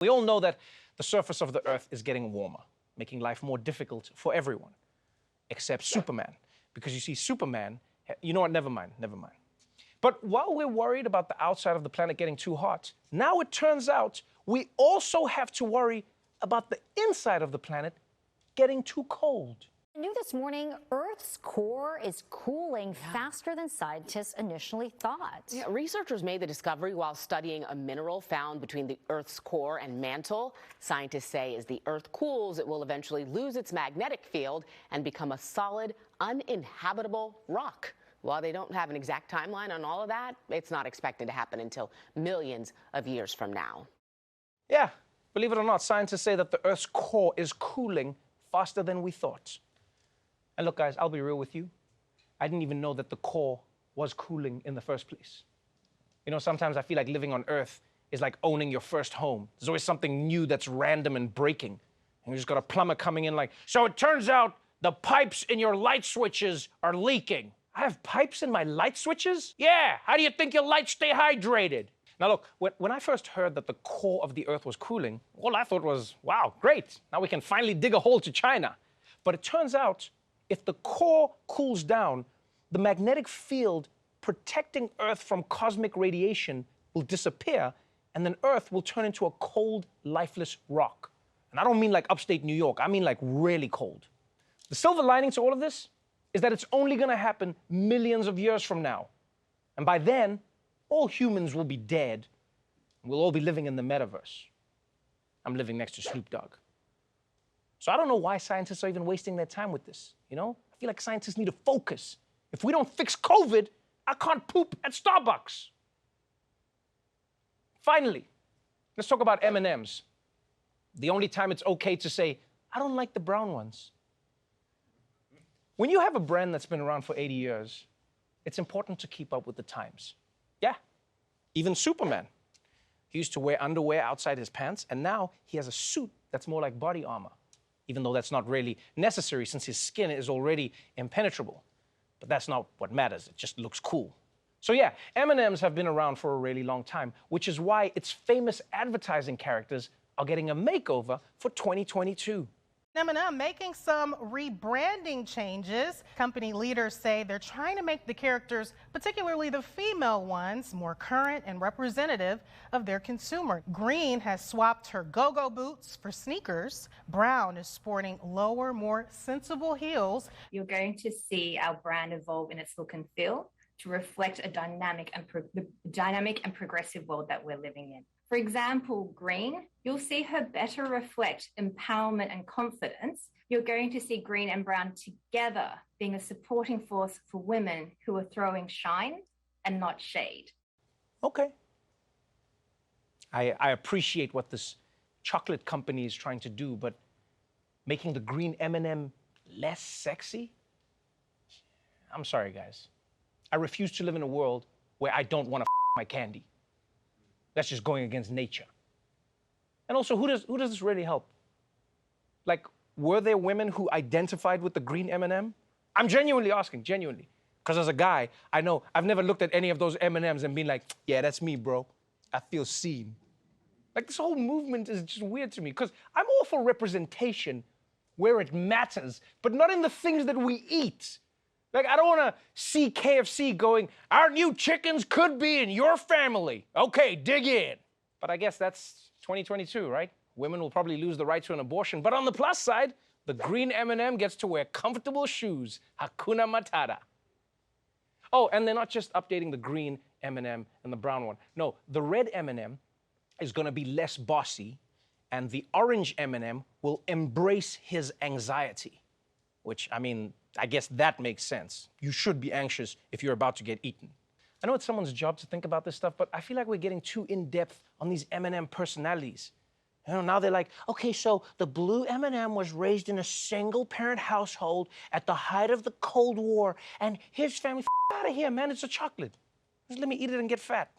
We all know that the surface of the Earth is getting warmer, making life more difficult for everyone, except Superman. Because you see, Superman, you know what, never mind. But while we're worried about the outside of the planet getting too hot, now it turns out we also have to worry about the inside of the planet getting too cold. New this morning, Earth's core is cooling faster than scientists initially thought. Yeah, researchers made the discovery while studying a mineral found between the Earth's core and mantle. Scientists say as the Earth cools, it will eventually lose its magnetic field and become a solid, uninhabitable rock. While they don't have an exact timeline on all of that, it's not expected to happen until millions of years from now. Yeah, believe it or not, scientists say that the Earth's core is cooling faster than we thought. And look, guys, I'll be real with you. I didn't even know that the core was cooling in the first place. You know, sometimes I feel like living on Earth is like owning your first home. There's always something new that's random and breaking. And you just got a plumber coming in like, so it turns out the pipes in your light switches are leaking. I have pipes in my light switches? Yeah, how do you think your lights stay hydrated? Now look, when I first heard that the core of the Earth was cooling, all I thought was, wow, great. Now we can finally dig a hole to China. But it turns out, if the core cools down, the magnetic field protecting Earth from cosmic radiation will disappear, and then Earth will turn into a cold, lifeless rock. And I don't mean like upstate New York, I mean like really cold. The silver lining to all of this is that it's only gonna happen millions of years from now. And by then, all humans will be dead, and we'll all be living in the metaverse. I'm living next to Snoop Dogg. So I don't know why scientists are even wasting their time with this, you know? I feel like scientists need to focus. If we don't fix COVID, I can't poop at Starbucks. Finally, let's talk about M&Ms. The only time it's okay to say, I don't like the brown ones. When you have a brand that's been around for 80 years, it's important to keep up with the times. Yeah, even Superman. He used to wear underwear outside his pants, and now he has a suit that's more like body armor, even though that's not really necessary since his skin is already impenetrable. But that's not what matters, it just looks cool. So yeah, M&Ms have been around for a really long time, which is why its famous advertising characters are getting a makeover for 2022. M&M making some rebranding changes. Company leaders say they're trying to make the characters, particularly the female ones, more current and representative of their consumer. Green has swapped her go-go boots for sneakers. Brown is sporting lower, more sensible heels. You're going to see our brand evolve in its look and feel to reflect a dynamic and progressive world that we're living in. For example, Green, you'll see her better reflect empowerment and confidence. You're going to see Green and Brown together being a supporting force for women who are throwing shine and not shade. Okay. I appreciate what this chocolate company is trying to do, but making the green M&M less sexy? I'm sorry, guys. I refuse to live in a world where I don't want to my candy. That's just going against nature. And also, who does this really help? Like, were there women who identified with the green M&M? I'm genuinely asking, genuinely. Because as a guy, I know I've never looked at any of those M&Ms and been like, yeah, that's me, bro. I feel seen. Like, this whole movement is just weird to me, because I'm all for representation where it matters, but not in the things that we eat. Like, I don't want to see KFC going, our new chickens could be in your family. Okay, dig in. But I guess that's 2022, right? Women will probably lose the right to an abortion. But on the plus side, the green M&M gets to wear comfortable shoes. Hakuna Matata. Oh, and they're not just updating the green M&M and the brown one. No, the red M&M is going to be less bossy, and the orange M&M will embrace his anxiety. Which, I mean, I guess that makes sense. You should be anxious if you're about to get eaten. I know it's someone's job to think about this stuff, but I feel like we're getting too in-depth on these M&M personalities. You know, now they're like, okay, so the blue M&M was raised in a single-parent household at the height of the Cold War, and his family, out of here, man, it's a chocolate. Just let me eat it and get fat.